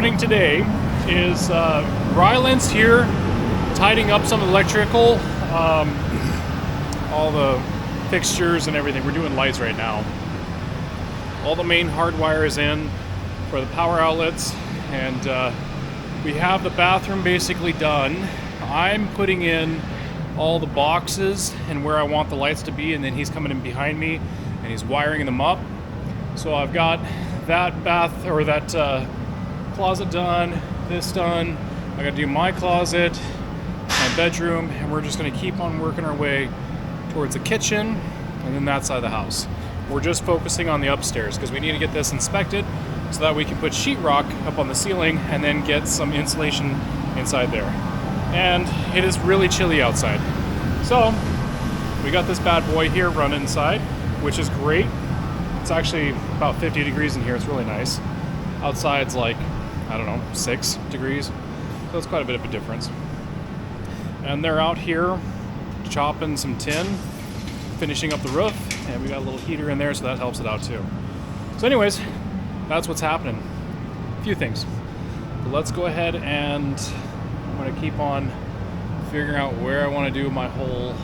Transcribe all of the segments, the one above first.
happening today is Ryland's here tidying up some electrical, all the fixtures and everything. We're doing lights right now. All the main hardwire is in for the power outlets, and we have the bathroom basically done. I'm putting in all the boxes and where I want the lights to be, and then he's coming in behind me and he's wiring them up. So I've got that closet done, this done. I gotta do my closet, my bedroom, and we're just gonna keep on working our way towards the kitchen and then that side of the house. We're just focusing on the upstairs because we need to get this inspected so that we can put sheetrock up on the ceiling and then get some insulation inside there. And it is really chilly outside. So we got this bad boy here running inside, which is great. It's actually about 50 degrees in here. It's really nice. Outside's like, I don't know, 6 degrees. So it's quite a bit of a difference. And they're out here chopping some tin, finishing up the roof, and we got a little heater in there, so that helps it out too. So anyways, that's what's happening. A few things. But let's go ahead, and I'm gonna keep on figuring out where I wanna do my whole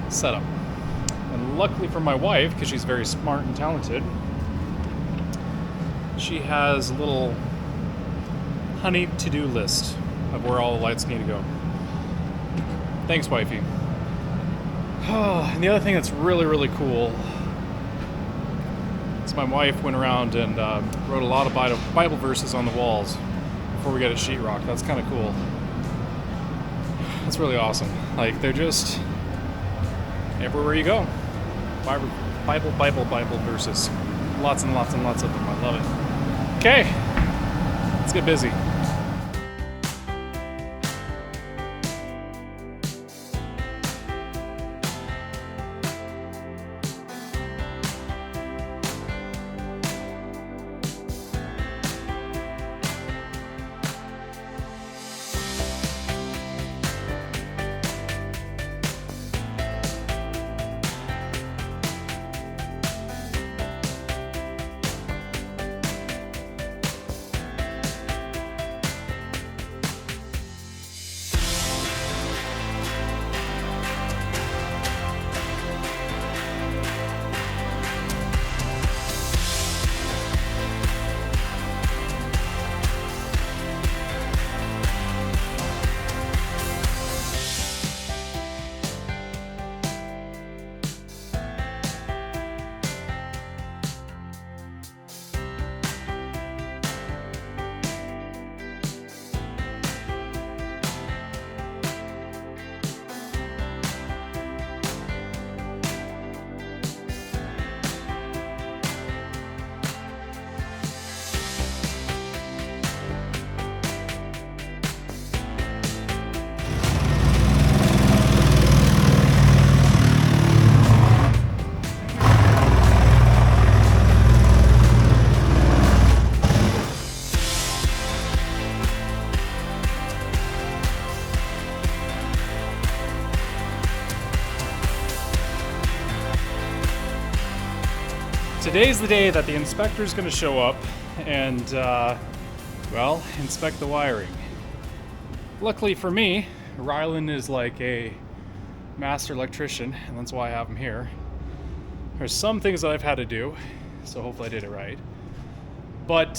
setup. And luckily for my wife, because she's very smart and talented, she has a little honey to-do list of where all the lights need to go. Thanks, wifey. Oh, and the other thing that's really, really cool is my wife went around and wrote a lot of Bible verses on the walls before we got a sheetrock. That's kind of cool. That's really awesome. Like, they're just everywhere you go. Bible verses. Lots and lots and lots of them. I love it. Okay, let's get busy. Today's the day that the inspector's going to show up and, well, inspect the wiring. Luckily for me, Ryland is like a master electrician, and that's why I have him here. There's some things that I've had to do, so hopefully I did it right. But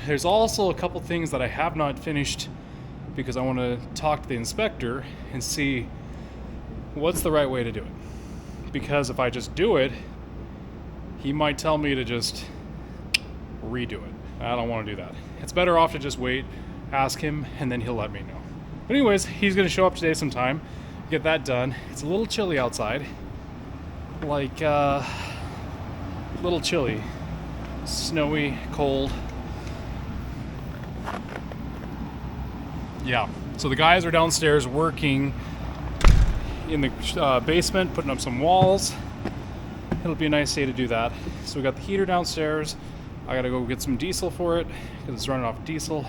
there's also a couple things that I have not finished because I want to talk to the inspector and see what's the right way to do it. Because if I just do it, he might tell me to just redo it. I don't want to do that. It's better off to just wait, ask him, and then he'll let me know. But anyways, he's going to show up today sometime, get that done. It's a little chilly outside. Like, a little chilly. Snowy, cold. Yeah, so the guys are downstairs working in the basement, putting up some walls. It'll be a nice day to do that. So we got the heater downstairs. I gotta go get some diesel for it because it's running off diesel.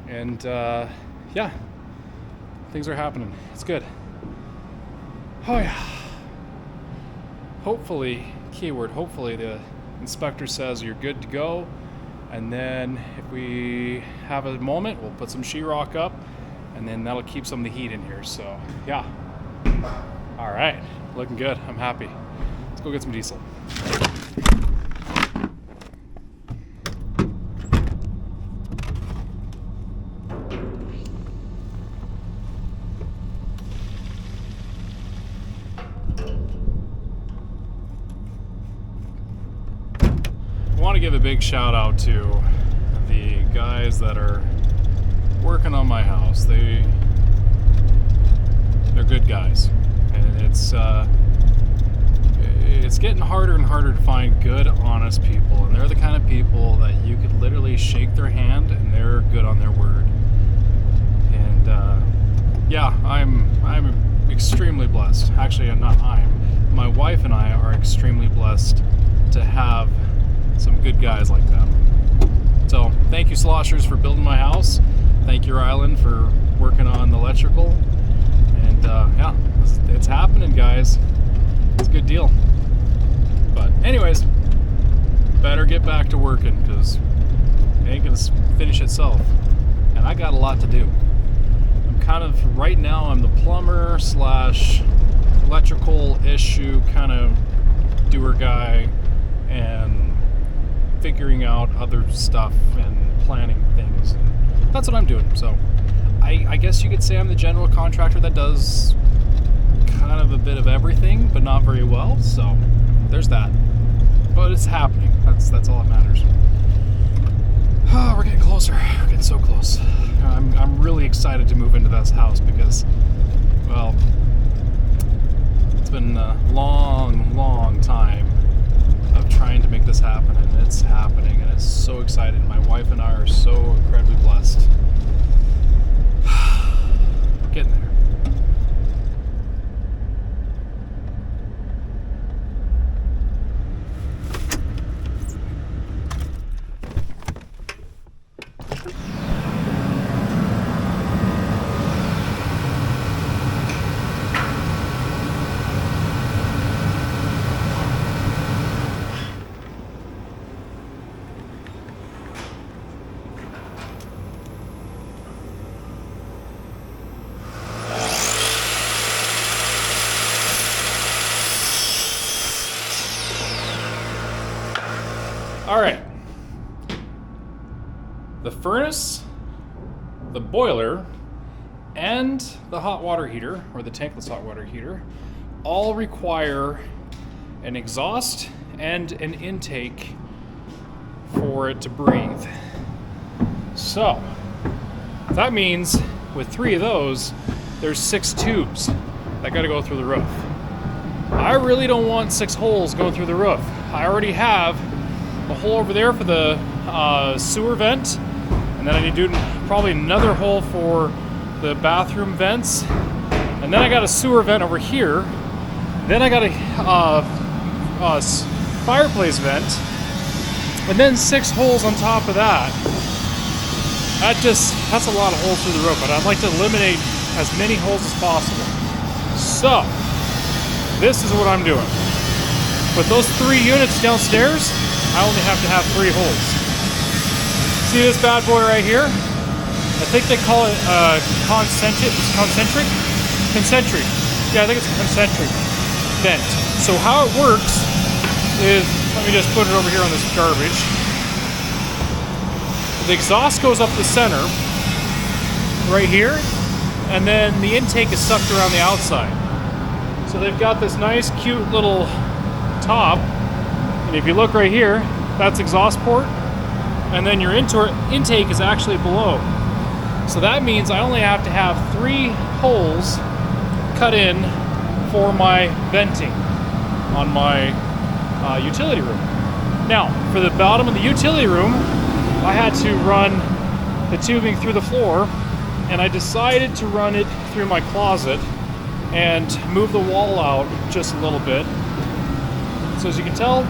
And yeah, things are happening. It's good. Oh yeah. Hopefully, keyword, hopefully the inspector says you're good to go And then if we have a moment, we'll put some sheetrock up, and then that'll keep some of the heat in here. So yeah. All right, looking good. I'm happy. Let's go get some diesel. I want to give a big shout out to the guys that are working on my house. They're good guys, and it's getting harder and harder to find good, honest people, and they're the kind of people that you could literally shake their hand and they're good on their word. And yeah, I'm extremely blessed. Actually, my wife and I are extremely blessed to have some good guys like that. So thank you, Sloshers, for building my house. Thank you, Ryland, for working on the electrical. And yeah, it's happening, guys. It's a good deal. But anyways, better get back to working, because it ain't gonna finish itself. And I got a lot to do. Right now I'm the plumber / electrical issue kind of doer guy, and figuring out other stuff and planning things. That's what I'm doing. So I guess you could say I'm the general contractor that does kind of a bit of everything, but not very well. So there's that. But it's happening. That's all that matters. Oh, we're getting closer. We're getting so close. I'm really excited to move into this house because, well, it's been a long time of trying to make this happen, and it's happening, and it's so exciting. My wife and I are so incredibly blessed. Getting there. All right, the furnace, the boiler, and the hot water heater, or the tankless hot water heater, all require an exhaust and an intake for it to breathe. So that means with 3 of those, there's 6 tubes that gotta go through the roof. I really don't want 6 holes going through the roof. I already have a hole over there for the sewer vent, and then I need to do probably another hole for the bathroom vents, and then I got a sewer vent over here, then I got a fireplace vent, and then 6 holes on top of that. That's a lot of holes through the roof, but I'd like to eliminate as many holes as possible. So this is what I'm doing. With those 3 units downstairs, I only have to have 3 holes. See this bad boy right here? I think they call it concentric. Yeah, I think it's a concentric vent. So how it works is, let me just put it over here on this garbage. The exhaust goes up the center, right here, and then the intake is sucked around the outside. So they've got this nice, cute little top. And if you look right here, that's exhaust port, and then your intake is actually below. So that means I only have to have 3 holes cut in for my venting on my utility room. Now, for the bottom of the utility room, I had to run the tubing through the floor, and I decided to run it through my closet and move the wall out just a little bit. So as you can tell,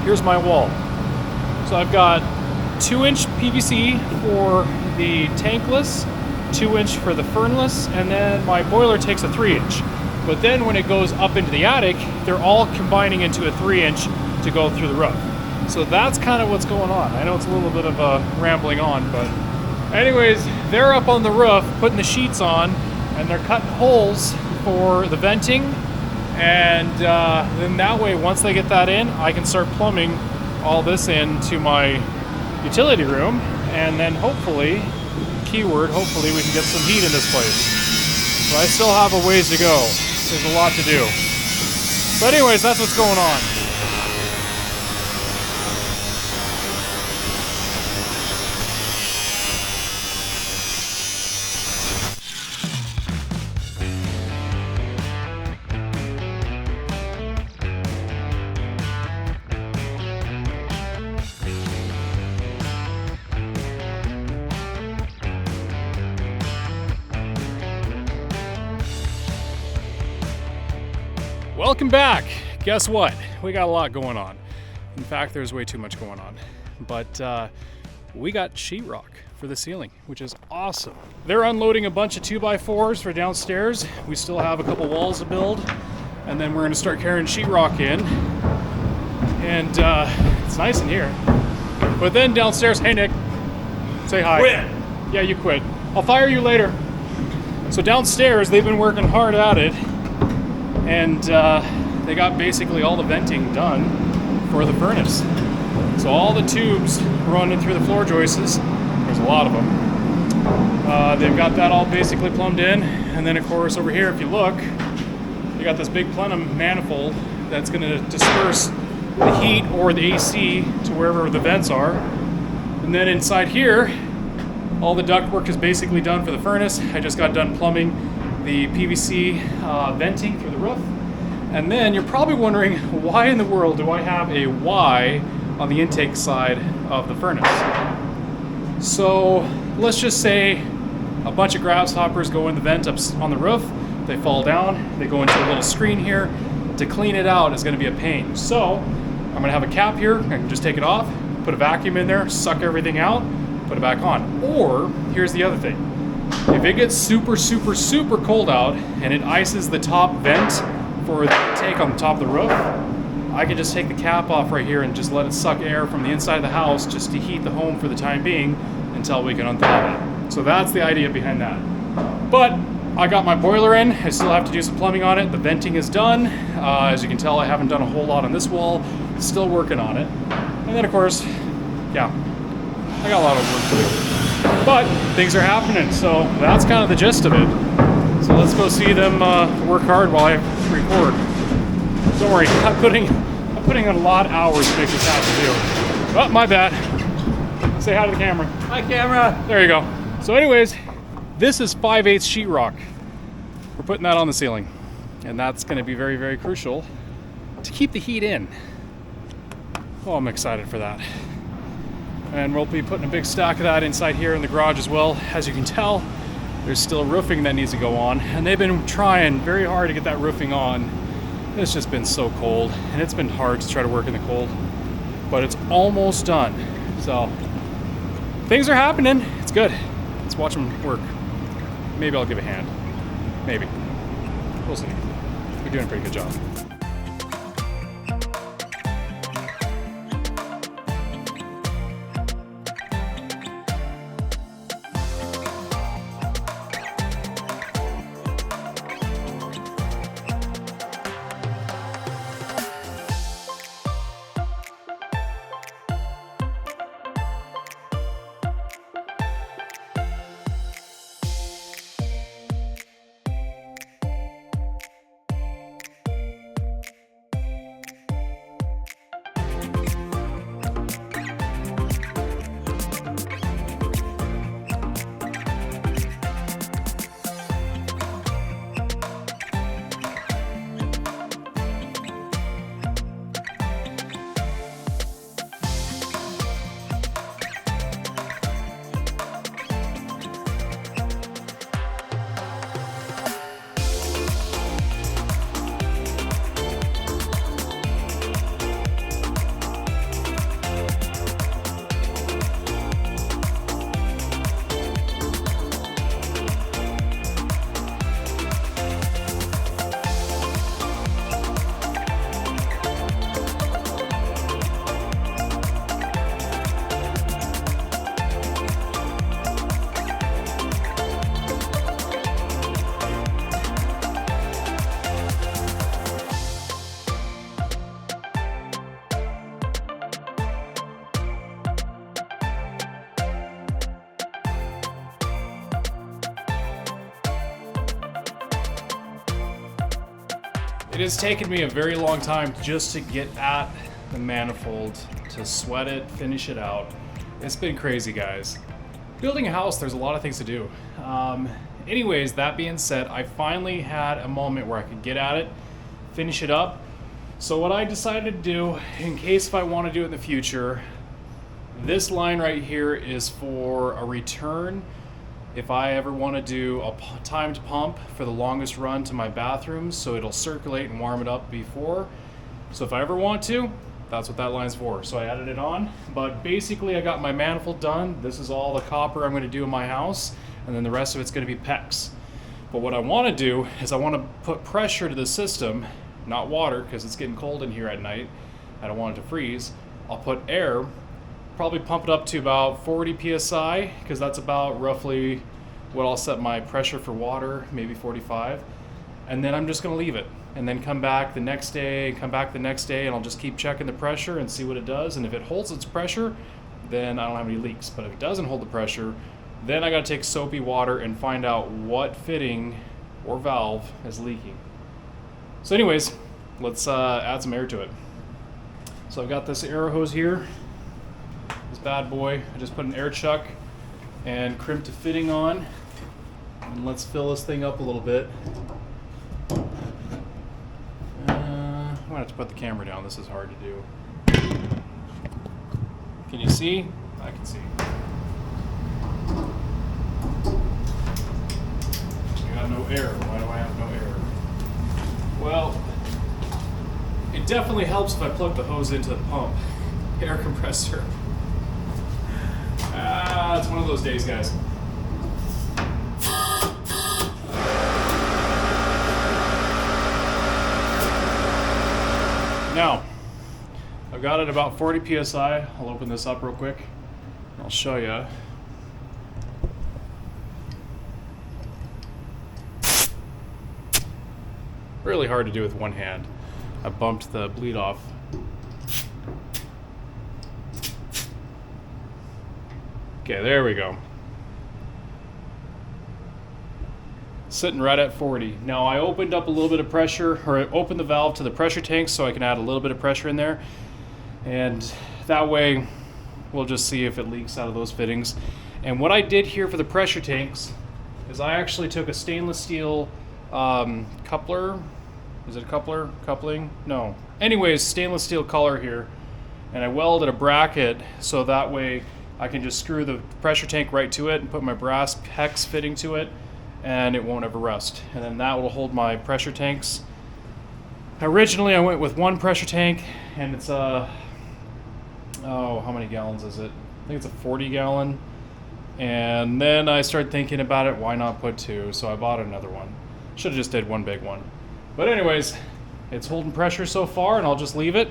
here's my wall. So I've got 2-inch PVC for the tankless, 2-inch for the fernless, and then my boiler takes a 3-inch. But then when it goes up into the attic, they're all combining into a 3-inch to go through the roof. So that's kind of what's going on. I know it's a little bit of a rambling on, but anyways, they're up on the roof putting the sheets on, and they're cutting holes for the venting, and then that way, once they get that in, I can start plumbing all this into my utility room, and then hopefully, keyword, hopefully we can get some heat in this place. So I still have a ways to go. There's a lot to do. But anyways, that's what's going on. Welcome back. Guess what? We got a lot going on. In fact, there's way too much going on. But we got sheetrock for the ceiling, which is awesome. They're unloading a bunch of 2x4s for downstairs. We still have a couple walls to build, and then we're gonna start carrying sheetrock in. And it's nice in here. But then downstairs, hey Nick, say hi. Quit. Yeah, you quit. I'll fire you later. So downstairs, they've been working hard at it, and they got basically all the venting done for the furnace. So all the tubes running through the floor joists, there's a lot of them. They've got that all basically plumbed in, and then of course over here, if you look, you got this big plenum manifold that's going to disperse the heat or the AC to wherever the vents are. And then inside here, all the ductwork is basically done for the furnace. I just got done plumbing the PVC venting through the roof. And then you're probably wondering, why in the world do I have a Y on the intake side of the furnace? So let's just say a bunch of grasshoppers go in the vent up on the roof, they fall down, they go into a little screen here. To clean it out is gonna be a pain. So I'm gonna have a cap here, I can just take it off, put a vacuum in there, suck everything out, put it back on. Or, here's the other thing. If it gets super, super, super cold out and it ices the top vent for the intake on the top of the roof, I can just take the cap off right here and just let it suck air from the inside of the house just to heat the home for the time being until we can unthaw it. So that's the idea behind that. But I got my boiler in. I still have to do some plumbing on it. The venting is done. As you can tell, I haven't done a whole lot on this wall. Still working on it. And then of course, yeah, I got a lot of work to do. But things are happening, so that's kind of the gist of it. So let's go see them work hard while I record. Don't worry, I'm putting in a lot of hours to make this happen too. Oh, my bad. Say hi to the camera. Hi, camera. There you go. So anyways, this is 5/8 sheetrock. We're putting that on the ceiling. And that's gonna be very, very crucial to keep the heat in. Oh, I'm excited for that. And we'll be putting a big stack of that inside here in the garage as well. As you can tell, there's still roofing that needs to go on, and they've been trying very hard to get that roofing on. It's just been so cold, and it's been hard to try to work in the cold, but it's almost done. So things are happening. It's good. Let's watch them work. Maybe I'll give a hand. Maybe. We'll see. We're doing a pretty good job. It has taken me a very long time just to get at the manifold, to sweat it, finish it out. It's been crazy, guys. Building a house, there's a lot of things to do. Anyways, that being said, I finally had a moment where I could get at it, finish it up. So what I decided to do, in case if I want to do it in the future, this line right here is for a return. If I ever want to do a timed pump for the longest run to my bathrooms, so it'll circulate and warm it up before. So if I ever want to, that's what that line's for. So I added it on, but basically I got my manifold done. This is all the copper I'm going to do in my house, and then the rest of it's going to be PEX. But what I want to do is I want to put pressure to the system, not water, because it's getting cold in here at night. I don't want it to freeze. I'll put air, probably pump it up to about 40 psi, because that's about roughly what I'll set my pressure for water, maybe 45. And then I'm just going to leave it, and then come back the next day, and I'll just keep checking the pressure and see what it does. And if it holds its pressure, then I don't have any leaks. But if it doesn't hold the pressure, then I got to take soapy water and find out what fitting or valve is leaking. So anyways, let's add some air to it. So I've got this air hose here, this bad boy. I just put an air chuck and crimped a fitting on, and let's fill this thing up a little bit. I'm gonna have to put the camera down. This is hard to do. Can you see? I can see. I got no air. Why do I have no air? Well, it definitely helps if I plug the hose into the pump, air compressor. It's one of those days, guys. Now, I've got it about 40 psi. I'll open this up real quick. I'll show you. Really hard to do with one hand. I bumped the bleed off. Okay, there we go. Sitting right at 40. Now I opened up a little bit of pressure, or I opened the valve to the pressure tank so I can add a little bit of pressure in there. And that way we'll just see if it leaks out of those fittings. And what I did here for the pressure tanks is I actually took a stainless steel coupler. Is it a coupler? Coupling? No. Anyways, stainless steel collar here. And I welded a bracket so that way I can just screw the pressure tank right to it and put my brass PEX fitting to it, and it won't ever rust. And then that will hold my pressure tanks. Originally I went with one pressure tank, and it's how many gallons is it? I think it's a 40 gallon. And then I started thinking about it, why not put two? So I bought another one. Should have just did one big one. But anyways, it's holding pressure so far, and I'll just leave it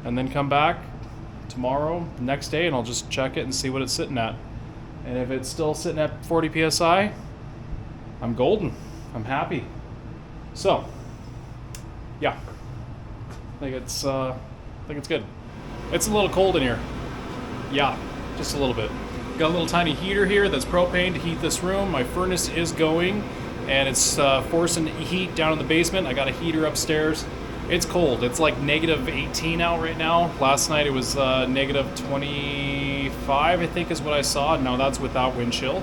and then come back tomorrow, the next day, and I'll just check it and see what it's sitting at. And if it's still sitting at 40 psi, I'm golden. I'm happy. So, yeah, I think it's good. It's a little cold in here. Yeah, just a little bit. Got a little tiny heater here that's propane to heat this room. My furnace is going, and it's forcing heat down in the basement. I got a heater upstairs. It's cold. It's like negative 18 out right now. Last night it was negative 25, I think is what I saw. Now that's without wind chill.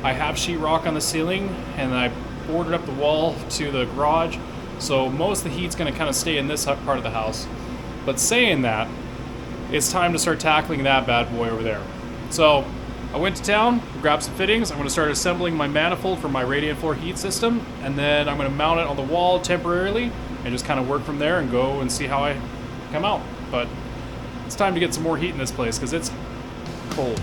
I have sheetrock on the ceiling, and I boarded up the wall to the garage. So most of the heat's going to kind of stay in this part of the house. But saying that, it's time to start tackling that bad boy over there. So I went to town, grabbed some fittings. I'm going to start assembling my manifold for my radiant floor heat system, and then I'm going to mount it on the wall temporarily and just kind of work from there and go and see how I come out. But it's time to get some more heat in this place because it's cold.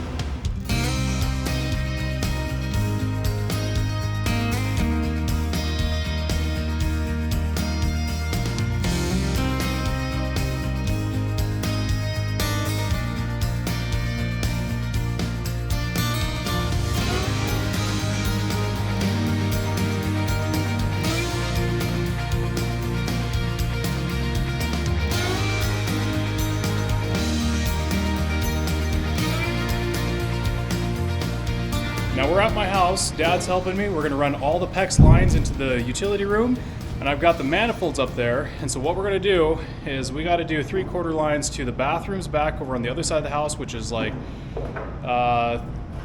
Now we're at my house. Dad's helping me. We're going to run all the PEX lines into the utility room, And I've got the manifolds up there, and so what we're gonna do is we gotta do 3/4 lines to the bathrooms back over on the other side of the house, which is like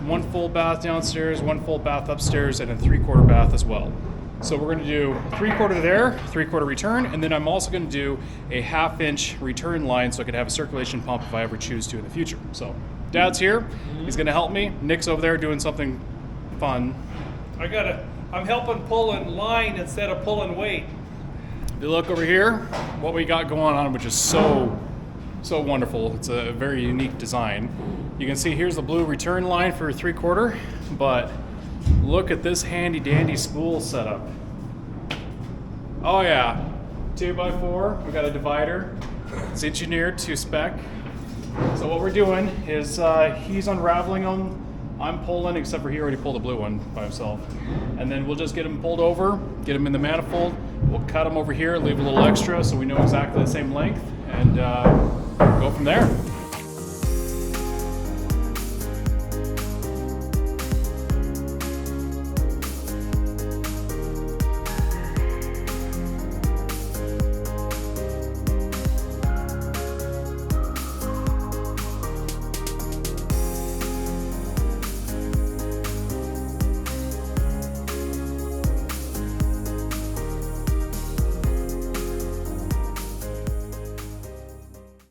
one full bath downstairs, one full bath upstairs, and a 3/4 bath as well. So we're gonna do 3/4 there, 3/4 return, and then I'm also gonna do a 1/2-inch return line so I could have a circulation pump if I ever choose to in the future. So Dad's here, he's gonna help me. Nick's over there doing something fun. I'm helping pull in line instead of pulling weight. If you look over here, what we got going on, which is so wonderful. It's a very unique design. You can see here's the blue return line for 3/4, but look at this handy dandy spool setup. Oh yeah, 2x4, we got a divider. It's engineered to spec. So what we're doing is he's unraveling them, I'm pulling, except for he already pulled a blue one by himself. And then we'll just get them pulled over, get them in the manifold. We'll cut them over here, leave a little extra so we know exactly the same length, and go from there.